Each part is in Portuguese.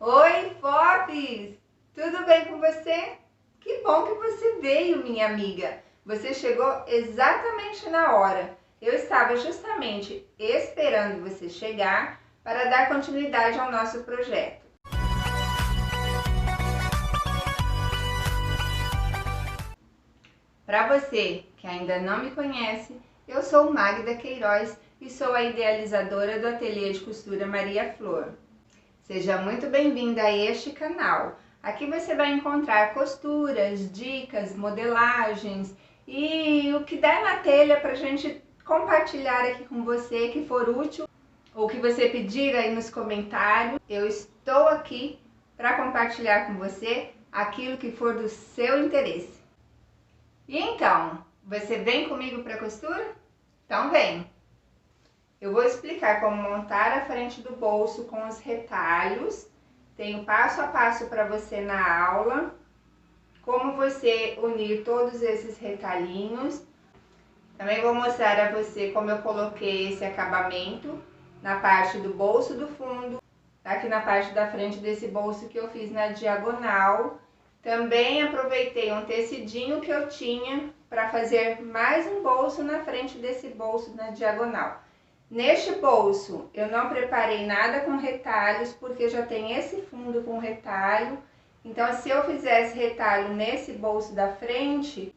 Oi, Fofes! Tudo bem com você? Que bom que você veio, minha amiga. Você chegou exatamente na hora. Eu estava justamente esperando você chegar para dar continuidade ao nosso projeto. Para você que ainda não me conhece, eu sou Magda Queiroz e sou a idealizadora do Ateliê de Costura Maria Flor. Seja muito bem-vinda a este canal. Aqui você vai encontrar costuras, dicas, modelagens e o que der na telha para a gente compartilhar aqui com você que for útil ou que você pedir aí nos comentários. Eu estou aqui para compartilhar com você aquilo que for do seu interesse. E então, você vem comigo para a costura? Então vem! Eu vou explicar como montar a frente do bolso com os retalhos. Tenho passo a passo para você na aula. Como você unir todos esses retalhinhos. Também vou mostrar a você como eu coloquei esse acabamento na parte do bolso do fundo. Aqui na parte da frente desse bolso que eu fiz na diagonal. Também aproveitei um tecidinho que eu tinha para fazer mais um bolso na frente desse bolso na diagonal. Neste bolso eu não preparei nada com retalhos, porque já tem esse fundo com retalho. Então se eu fizesse retalho nesse bolso da frente,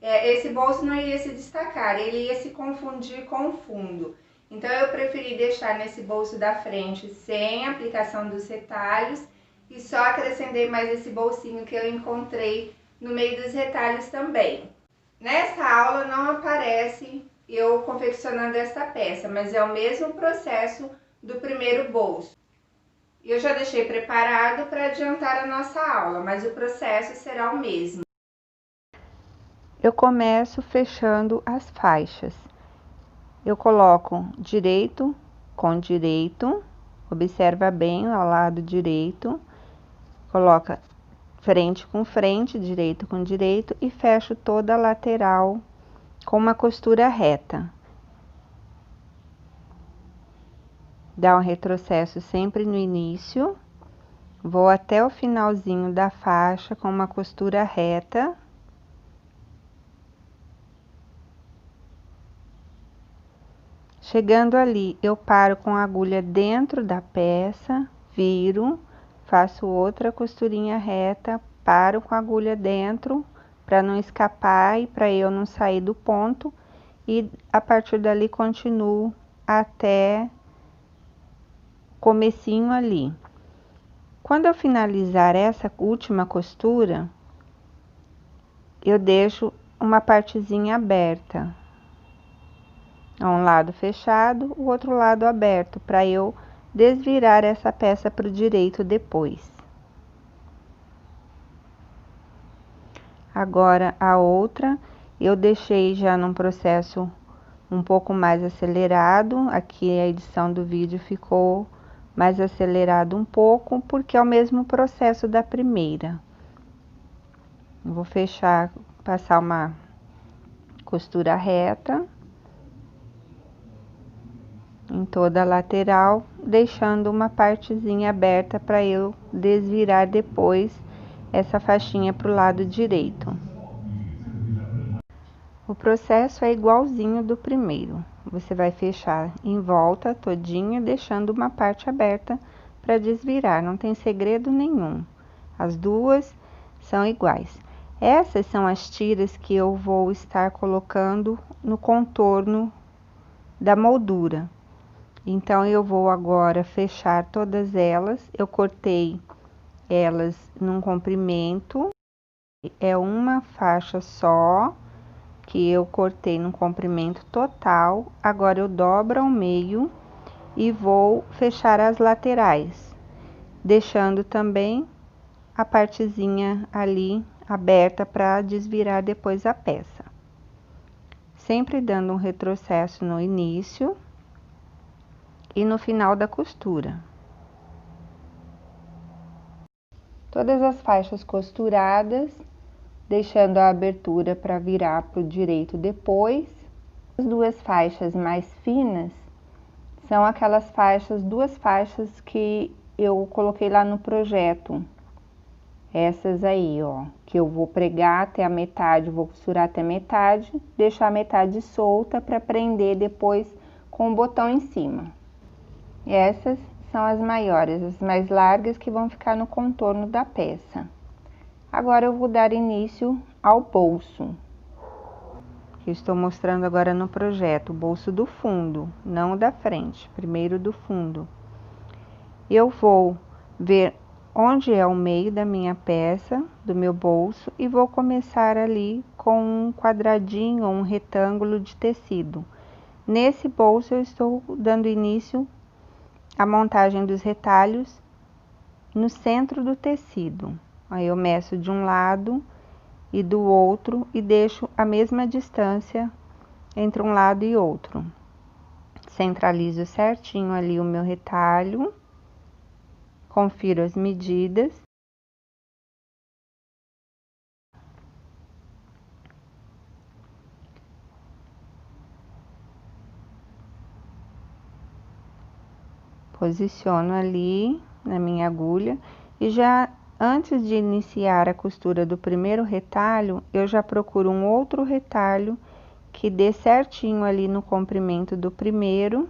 esse bolso não ia se destacar, ele ia se confundir com o fundo. Então eu preferi deixar nesse bolso da frente sem aplicação dos retalhos e só acrescentei mais esse bolsinho que eu encontrei no meio dos retalhos também. Nessa aula não aparece eu confeccionando essa peça, mas é o mesmo processo do primeiro bolso. Eu já deixei preparado para adiantar a nossa aula, mas o processo será o mesmo. Eu começo fechando as faixas. Eu coloco direito com direito, observa bem ao lado direito, coloca frente com frente, direito com direito e fecho toda a lateral com uma costura reta. Dá um retrocesso sempre no início, vou até o finalzinho da faixa com uma costura reta. Chegando ali, eu paro com a agulha dentro da peça, viro, faço outra costurinha reta, paro com a agulha dentro para não escapar e para eu não sair do ponto, e a partir dali continuo até comecinho ali. Quando eu finalizar essa última costura, eu deixo uma partezinha aberta, um lado fechado, o outro lado aberto, para eu desvirar essa peça para o direito depois. Agora a outra eu deixei já num processo um pouco mais acelerado. Aqui a edição do vídeo ficou mais acelerado um pouco, porque é o mesmo processo da primeira. Vou fechar, passar uma costura reta em toda a lateral, deixando uma partezinha aberta para eu desvirar depois essa faixinha para o lado direito. O processo é igualzinho do primeiro. Você vai fechar em volta todinha, deixando uma parte aberta para desvirar, não tem segredo nenhum. As duas são iguais. Essas são as tiras que eu vou estar colocando no contorno da moldura. Então eu vou agora fechar todas elas. Eu cortei elas num comprimento, é uma faixa só que eu cortei no comprimento total. Agora eu dobro ao meio e vou fechar as laterais, deixando também a partezinha ali aberta para desvirar depois a peça, sempre dando um retrocesso no início e no final da costura. Todas as faixas costuradas, deixando a abertura para virar para o direito depois. As duas faixas mais finas são aquelas faixas, duas faixas que eu coloquei lá no projeto. Essas aí, ó, que eu vou pregar até a metade, vou costurar até a metade, deixar a metade solta para prender depois com o botão em cima. E essas são as maiores, as mais largas que vão ficar no contorno da peça. Agora eu vou dar início ao bolso, que eu estou mostrando agora no projeto, o bolso do fundo, não o da frente, primeiro do fundo. Eu vou ver onde é o meio da minha peça, do meu bolso, e vou começar ali com um quadradinho ou um retângulo de tecido. Nesse bolso eu estou dando início à montagem dos retalhos no centro do tecido. Aí eu meço de um lado e do outro e deixo a mesma distância entre um lado e outro. Centralizo certinho ali o meu retalho. Confiro as medidas. Posiciono ali na minha agulha e já antes de iniciar a costura do primeiro retalho, eu já procuro um outro retalho que dê certinho ali no comprimento do primeiro,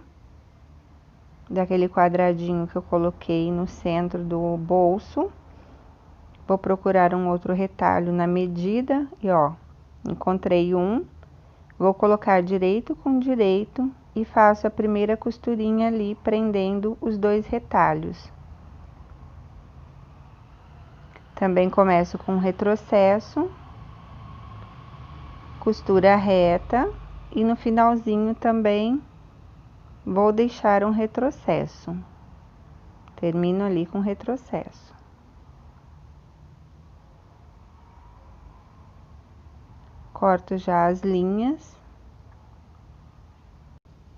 daquele quadradinho que eu coloquei no centro do bolso. Vou procurar um outro retalho na medida e ó, encontrei um, vou colocar direito com direito e faço a primeira costurinha ali prendendo os dois retalhos. Também começo com retrocesso, costura reta e no finalzinho também vou deixar um retrocesso. Termino ali com retrocesso. Corto já as linhas.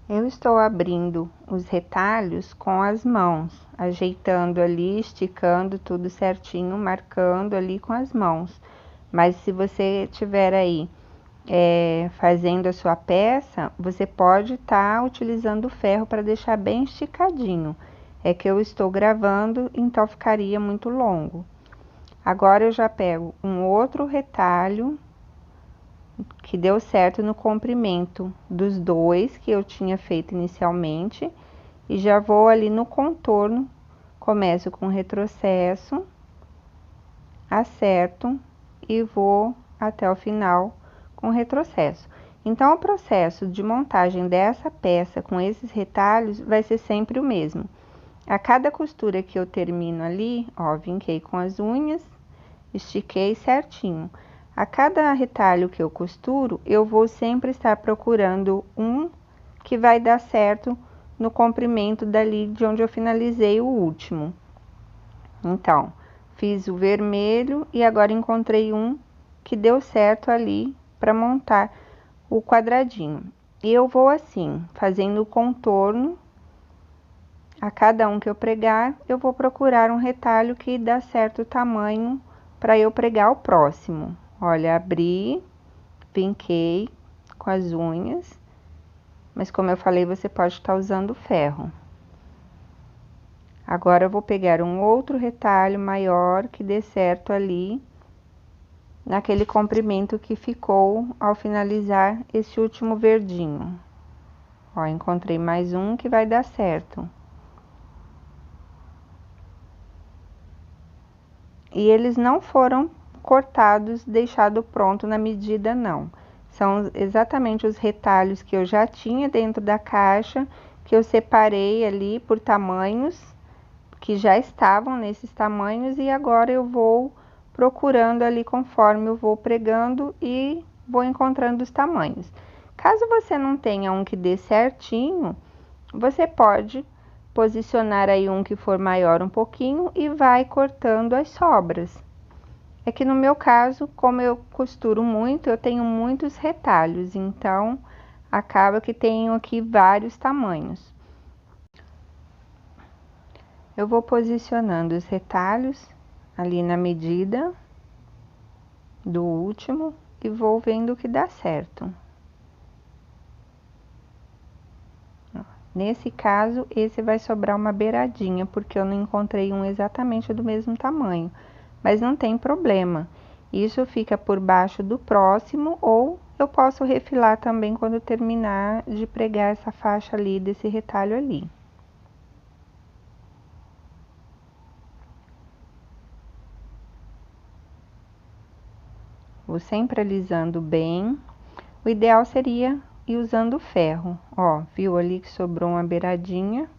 Eu estou abrindo os retalhos com as mãos, ajeitando ali, esticando tudo certinho, marcando ali com as mãos. Mas se você tiver aí fazendo a sua peça, você pode estar utilizando o ferro para deixar bem esticadinho. É que eu estou gravando, então ficaria muito longo. Agora eu já pego um outro retalho que deu certo no comprimento dos dois que eu tinha feito inicialmente e já vou ali no contorno, começo com retrocesso, acerto e vou até o final com retrocesso. Então o processo de montagem dessa peça com esses retalhos vai ser sempre o mesmo. A cada costura que eu termino ali, ó, vinquei com as unhas, estiquei certinho. A cada retalho que eu costuro, eu vou sempre estar procurando um que vai dar certo no comprimento dali de onde eu finalizei o último. Então, fiz o vermelho e agora encontrei um que deu certo ali para montar o quadradinho. E eu vou assim, fazendo o contorno. A cada um que eu pregar, eu vou procurar um retalho que dá certo o tamanho para eu pregar o próximo. Olha, abri, vinquei com as unhas, mas como eu falei, você pode estar usando ferro. Agora eu vou pegar um outro retalho maior que dê certo ali, naquele comprimento que ficou ao finalizar esse último verdinho. Ó, encontrei mais um que vai dar certo. E eles não foram cortados, deixado pronto na medida não. São exatamente os retalhos que eu já tinha dentro da caixa, que eu separei ali por tamanhos, que já estavam nesses tamanhos, e agora eu vou procurando ali conforme eu vou pregando e vou encontrando os tamanhos. Caso você não tenha um que dê certinho, você pode posicionar aí um que for maior um pouquinho e vai cortando as sobras. É que no meu caso, como eu costuro muito, eu tenho muitos retalhos, então acaba que tenho aqui vários tamanhos. Eu vou posicionando os retalhos ali na medida do último e vou vendo o que dá certo. Nesse caso, esse vai sobrar uma beiradinha, porque eu não encontrei um exatamente do mesmo tamanho. Mas não tem problema. Isso fica por baixo do próximo, ou eu posso refilar também quando terminar de pregar essa faixa ali, desse retalho ali. Vou sempre alisando bem. O ideal seria ir usando ferro. Ó, viu ali que sobrou uma beiradinha?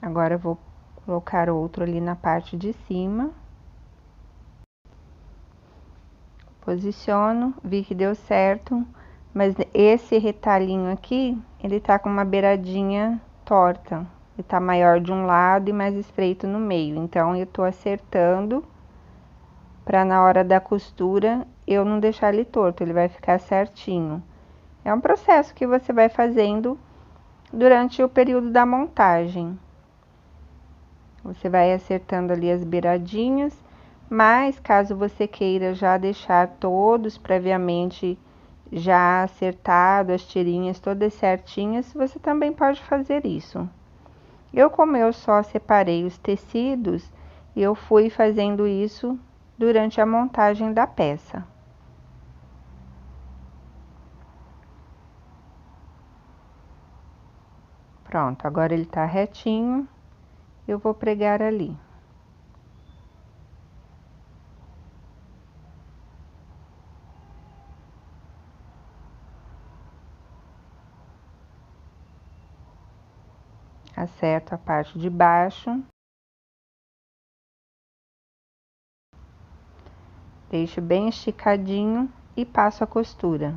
Agora eu vou colocar outro ali na parte de cima. Posiciono, vi que deu certo, mas esse retalhinho aqui, ele tá com uma beiradinha torta. Ele tá maior de um lado e mais estreito no meio. Então, eu tô acertando para na hora da costura eu não deixar ele torto, ele vai ficar certinho. É um processo que você vai fazendo durante o período da montagem. Você vai acertando ali as beiradinhas, mas caso você queira já deixar todos previamente já acertado, as tirinhas todas certinhas, você também pode fazer isso. Como eu só separei os tecidos, eu fui fazendo isso durante a montagem da peça. Pronto, agora ele tá retinho, eu vou pregar ali. Acerto a parte de baixo. Deixo bem esticadinho e passo a costura.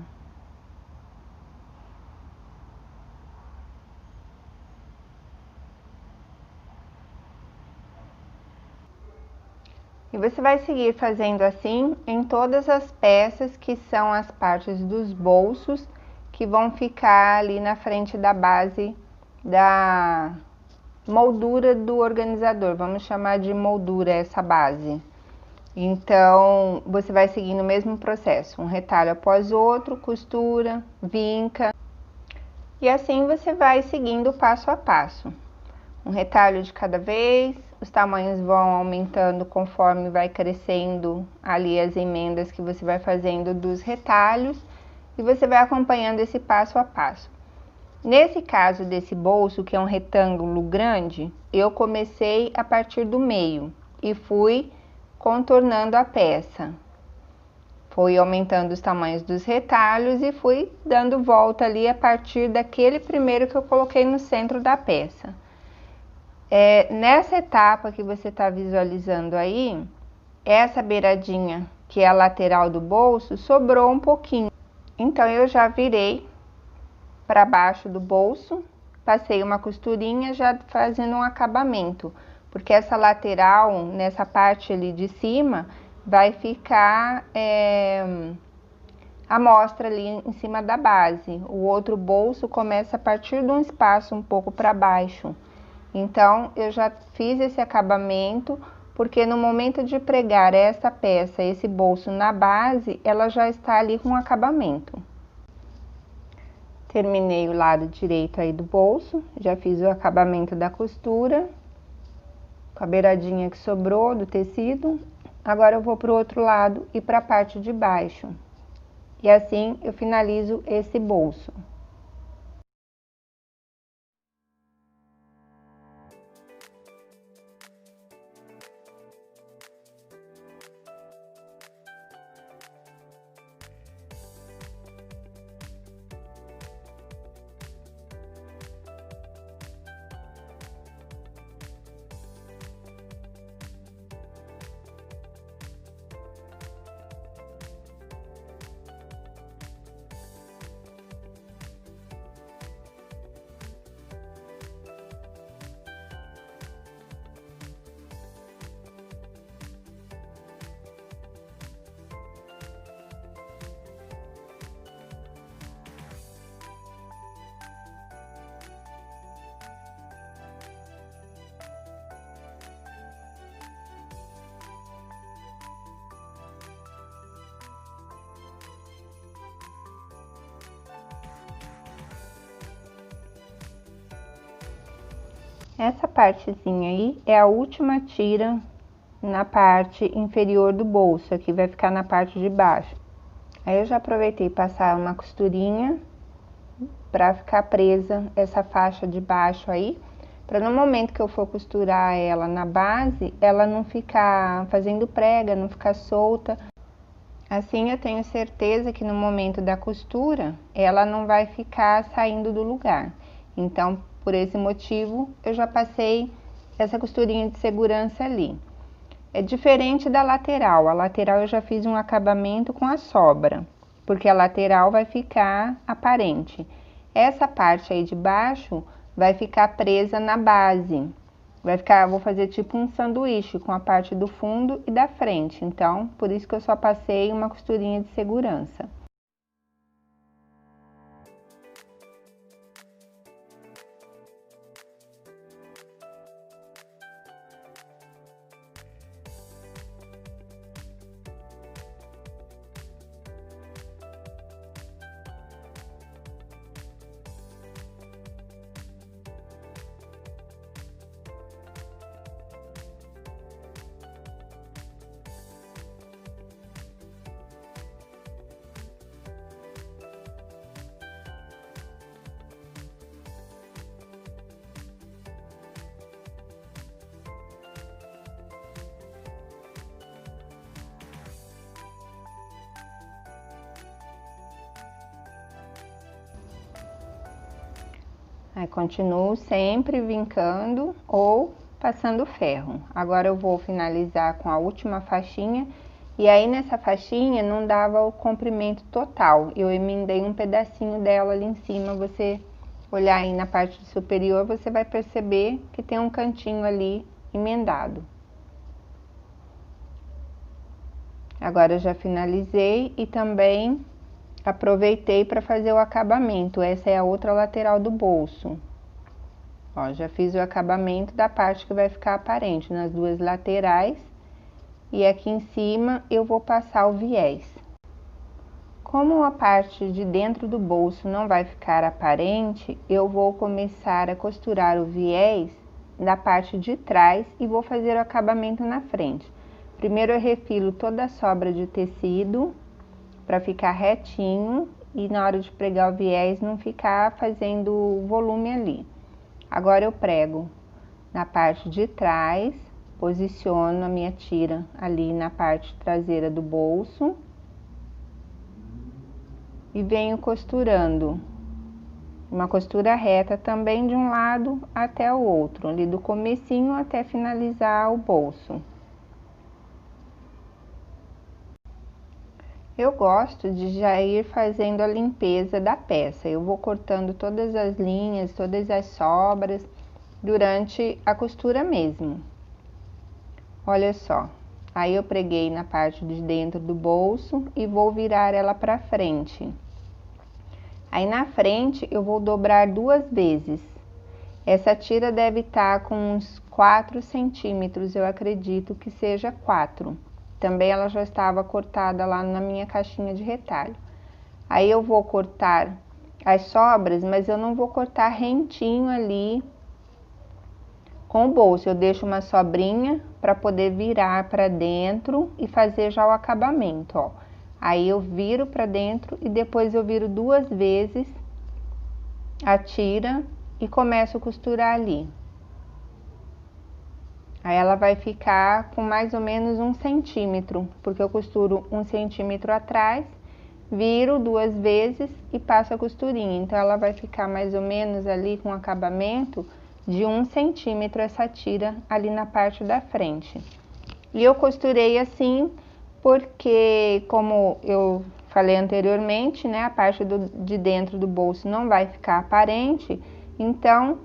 E você vai seguir fazendo assim em todas as peças que são as partes dos bolsos que vão ficar ali na frente da base da moldura do organizador. Vamos chamar de moldura essa base. Então, você vai seguindo o mesmo processo, um retalho após outro, costura, vinca. E assim você vai seguindo passo a passo. Um retalho de cada vez, os tamanhos vão aumentando conforme vai crescendo ali as emendas que você vai fazendo dos retalhos e você vai acompanhando esse passo a passo. Nesse caso desse bolso, que é um retângulo grande, eu comecei a partir do meio e fui contornando a peça. Fui aumentando os tamanhos dos retalhos e fui dando volta ali a partir daquele primeiro que eu coloquei no centro da peça. Nessa etapa que você está visualizando aí, essa beiradinha, que é a lateral do bolso, sobrou um pouquinho. Então, eu já virei para baixo do bolso, passei uma costurinha já fazendo um acabamento, porque essa lateral, nessa parte ali de cima, vai ficar a mostra ali em cima da base. O outro bolso começa a partir de um espaço um pouco para baixo. Então, eu já fiz esse acabamento, porque no momento de pregar essa peça, esse bolso na base, ela já está ali com acabamento. Terminei o lado direito aí do bolso, já fiz o acabamento da costura, com a beiradinha que sobrou do tecido. Agora eu vou para o outro lado e para a parte de baixo. E assim eu finalizo esse bolso. Essa partezinha aí é a última tira na parte inferior do bolso, aqui vai ficar na parte de baixo. Aí eu já aproveitei passar uma costurinha para ficar presa essa faixa de baixo aí, para no momento que eu for costurar ela na base, ela não ficar fazendo prega, não ficar solta. Assim eu tenho certeza que no momento da costura, ela não vai ficar saindo do lugar. Então, por esse motivo, eu já passei essa costurinha de segurança ali. É diferente da lateral. A lateral eu já fiz um acabamento com a sobra, porque a lateral vai ficar aparente. Essa parte aí de baixo vai ficar presa na base. Vai ficar, vou fazer tipo um sanduíche com a parte do fundo e da frente. Então, por isso que eu só passei uma costurinha de segurança. Aí continuo sempre vincando ou passando ferro. Agora eu vou finalizar com a última faixinha. E aí nessa faixinha não dava o comprimento total. Eu emendei um pedacinho dela ali em cima. Você olhar aí na parte superior, você vai perceber que tem um cantinho ali emendado. Agora eu já finalizei e também aproveitei para fazer o acabamento. Essa é a outra lateral do bolso. Ó, já fiz o acabamento da parte que vai ficar aparente nas duas laterais. E aqui em cima eu vou passar o viés. Como a parte de dentro do bolso não vai ficar aparente, eu vou começar a costurar o viés da parte de trás e vou fazer o acabamento na frente. Primeiro eu refilo toda a sobra de tecido para ficar retinho e na hora de pregar o viés não ficar fazendo volume ali. Agora eu prego na parte de trás, posiciono a minha tira ali na parte traseira do bolso e venho costurando uma costura reta também de um lado até o outro, ali do comecinho até finalizar o bolso. Eu gosto de já ir fazendo a limpeza da peça. Eu vou cortando todas as linhas, todas as sobras durante a costura mesmo. Olha só, aí eu preguei na parte de dentro do bolso e vou virar ela para frente. Aí na frente eu vou dobrar 2 vezes. Essa tira deve estar com uns 4 centímetros, eu acredito que seja 4. Também ela já estava cortada lá na minha caixinha de retalho. Aí eu vou cortar as sobras, mas eu não vou cortar rentinho ali com o bolso. Eu deixo uma sobrinha para poder virar para dentro e fazer já o acabamento, ó. Aí eu viro para dentro e depois eu viro 2 vezes a tira e começo a costurar ali. Aí ela vai ficar com mais ou menos 1 centímetro, porque eu costuro 1 centímetro atrás, viro 2 vezes e passo a costurinha. Então ela vai ficar mais ou menos ali com acabamento de 1 centímetro essa tira ali na parte da frente. E eu costurei assim porque, como eu falei anteriormente, né, a parte de dentro do bolso não vai ficar aparente, então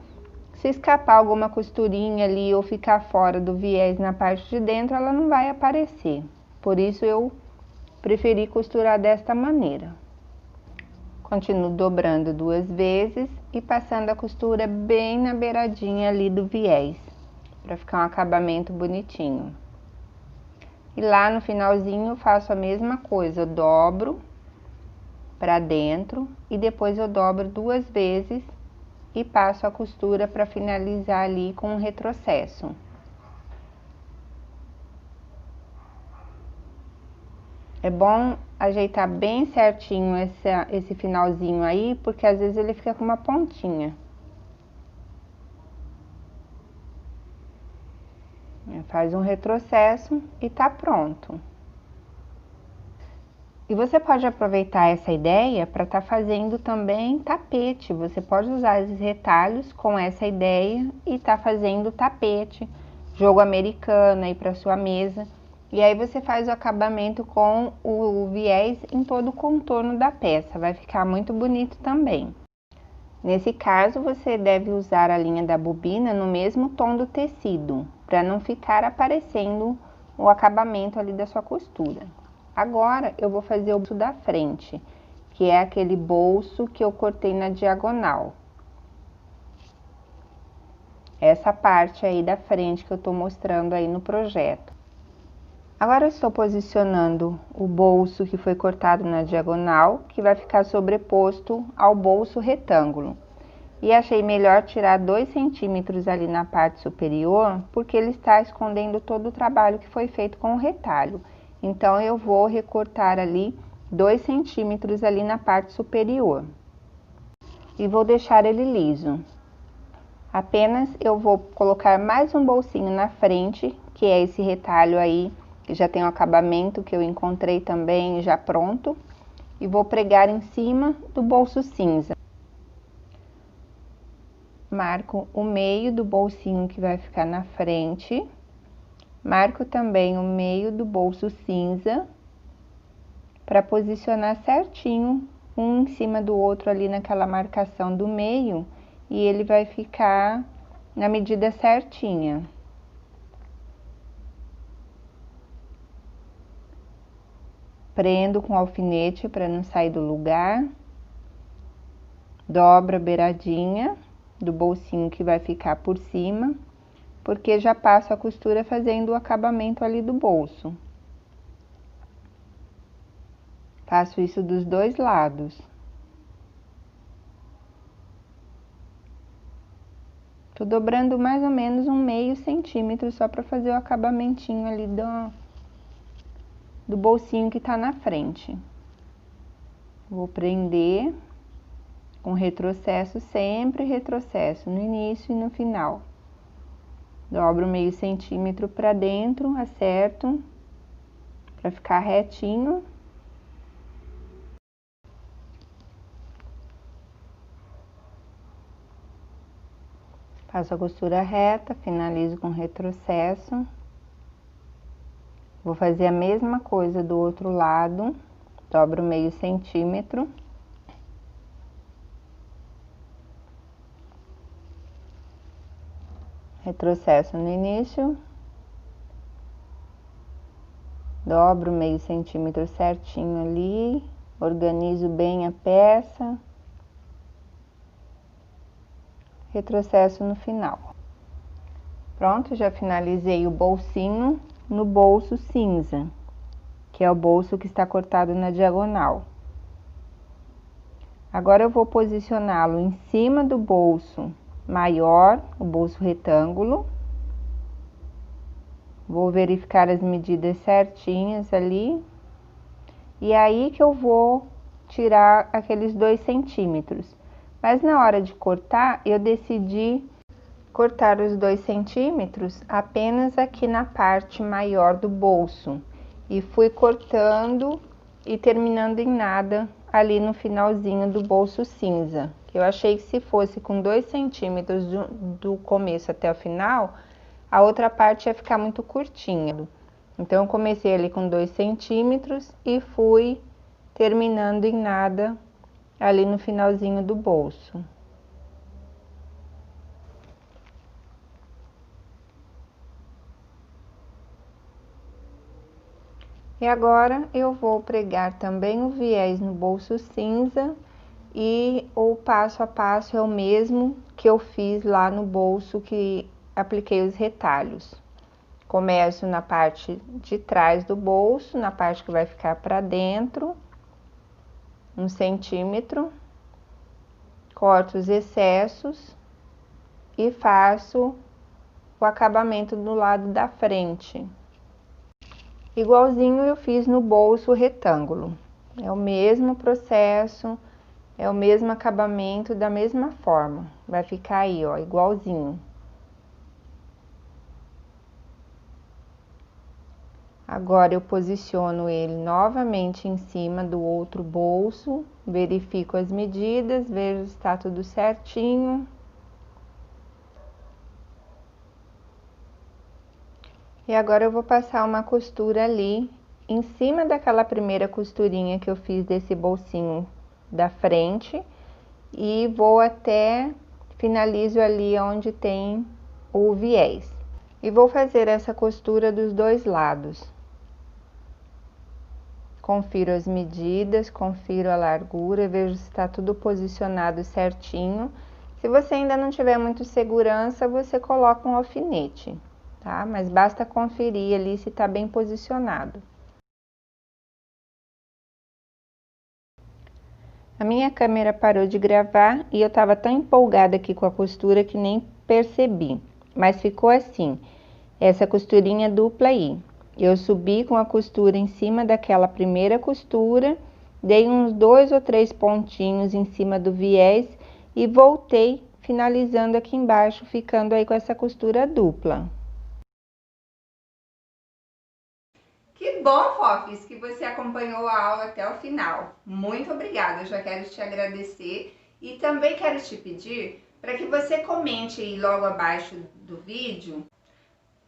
se escapar alguma costurinha ali ou ficar fora do viés na parte de dentro, ela não vai aparecer. Por isso eu preferi costurar desta maneira. Continuo dobrando 2 vezes e passando a costura bem na beiradinha ali do viés, para ficar um acabamento bonitinho. E lá no finalzinho eu faço a mesma coisa, eu dobro para dentro e depois eu dobro 2 vezes e passo a costura para finalizar ali com um retrocesso. É bom ajeitar bem certinho esse finalzinho aí, porque às vezes ele fica com uma pontinha. Faz um retrocesso e tá pronto. E você pode aproveitar essa ideia para estar fazendo também tapete. Você pode usar esses retalhos com essa ideia e tá fazendo tapete, jogo americano aí para sua mesa. E aí você faz o acabamento com o viés em todo o contorno da peça, vai ficar muito bonito também. Nesse caso, você deve usar a linha da bobina no mesmo tom do tecido, para não ficar aparecendo o acabamento ali da sua costura. Agora, eu vou fazer o bolso da frente, que é aquele bolso que eu cortei na diagonal. Essa parte aí da frente que eu tô mostrando aí no projeto. Agora eu estou posicionando o bolso que foi cortado na diagonal, que vai ficar sobreposto ao bolso retângulo. E achei melhor tirar 2 centímetros ali na parte superior, porque ele está escondendo todo o trabalho que foi feito com o retalho. Então, eu vou recortar ali 2 centímetros ali na parte superior. E vou deixar ele liso. Apenas eu vou colocar mais um bolsinho na frente, que é esse retalho aí, que já tem o acabamento que eu encontrei também já pronto. E vou pregar em cima do bolso cinza. Marco o meio do bolsinho que vai ficar na frente. Marco também o meio do bolso cinza, para posicionar certinho um em cima do outro ali naquela marcação do meio, e ele vai ficar na medida certinha. Prendo com alfinete para não sair do lugar. Dobro a beiradinha do bolsinho que vai ficar por cima, porque já passo a costura fazendo o acabamento ali do bolso. Faço isso dos dois lados. Tô dobrando mais ou menos um meio centímetro só para fazer o acabamentinho ali do bolsinho que tá na frente. Vou prender com retrocesso, sempre retrocesso no início e no final. Dobro meio centímetro para dentro, acerto para ficar retinho. Faço a costura reta, finalizo com retrocesso. Vou fazer a mesma coisa do outro lado, dobro meio centímetro. Retrocesso no início. Dobro meio centímetro certinho ali, organizo bem a peça. Retrocesso no final. Pronto, já finalizei o bolsinho no bolso cinza, que é o bolso que está cortado na diagonal. Agora eu vou posicioná-lo em cima do bolso maior, o bolso retângulo. Vou verificar as medidas certinhas ali. E aí que eu vou tirar aqueles 2 centímetros. Mas na hora de cortar, eu decidi cortar os 2 centímetros apenas aqui na parte maior do bolso. E fui cortando e terminando em nada ali no finalzinho do bolso cinza. Eu achei que se fosse com 2 centímetros do começo até o final, a outra parte ia ficar muito curtinha. Então, eu comecei ali com 2 centímetros e fui terminando em nada ali no finalzinho do bolso. E agora eu vou pregar também o viés no bolso cinza e o passo a passo é o mesmo que eu fiz lá no bolso que apliquei os retalhos. Começo na parte de trás do bolso, na parte que vai ficar para dentro, 1 centímetro. corto os excessos e faço o acabamento do lado da frente. Igualzinho eu fiz no bolso retângulo. É o mesmo processo, é o mesmo acabamento, da mesma forma. Vai ficar aí, ó, igualzinho. Agora eu posiciono ele novamente em cima do outro bolso, verifico as medidas, vejo se está tudo certinho. E agora eu vou passar uma costura ali em cima daquela primeira costurinha que eu fiz desse bolsinho da frente e vou até finalizo ali onde tem o viés. E vou fazer essa costura dos dois lados. Confiro as medidas, confiro a largura, vejo se está tudo posicionado certinho. Se você ainda não tiver muito segurança, você coloca um alfinete, tá? Mas basta conferir ali se está bem posicionado. A minha câmera parou de gravar e eu estava tão empolgada aqui com a costura que nem percebi. Mas ficou assim, essa costurinha dupla aí. Eu subi com a costura em cima daquela primeira costura, dei uns 2 ou 3 pontinhos em cima do viés e voltei finalizando aqui embaixo, ficando aí com essa costura dupla. Que bom, Fofis, que você acompanhou a aula até o final. Muito obrigada, eu já quero te agradecer e também quero te pedir para que você comente aí logo abaixo do vídeo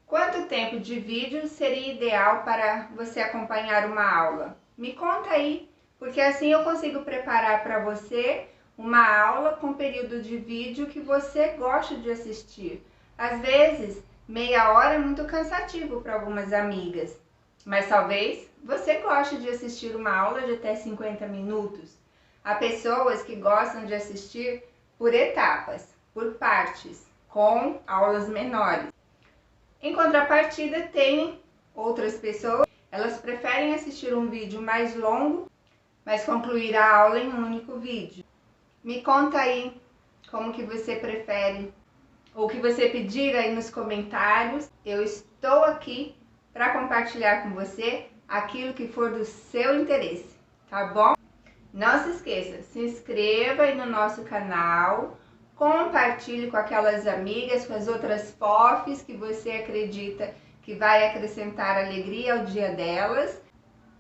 quanto tempo de vídeo seria ideal para você acompanhar uma aula. Me conta aí, porque assim eu consigo preparar para você uma aula com período de vídeo que você gosta de assistir. Às vezes, meia hora é muito cansativo para algumas amigas, mas talvez você goste de assistir uma aula de até 50 minutos. Há pessoas que gostam de assistir por etapas, por partes, com aulas menores. Em contrapartida, tem outras pessoas, elas preferem assistir um vídeo mais longo, mas concluir a aula em um único vídeo. Me conta aí como que você prefere, ou o que você pedir aí nos comentários. Eu estou aqui para compartilhar com você aquilo que for do seu interesse, tá bom? Não se esqueça, se inscreva aí no nosso canal, compartilhe com aquelas amigas, com as outras fofes que você acredita que vai acrescentar alegria ao dia delas.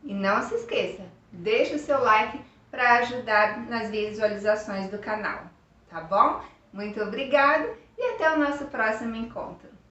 E não se esqueça, deixe o seu like para ajudar nas visualizações do canal, tá bom? Muito obrigada e até o nosso próximo encontro.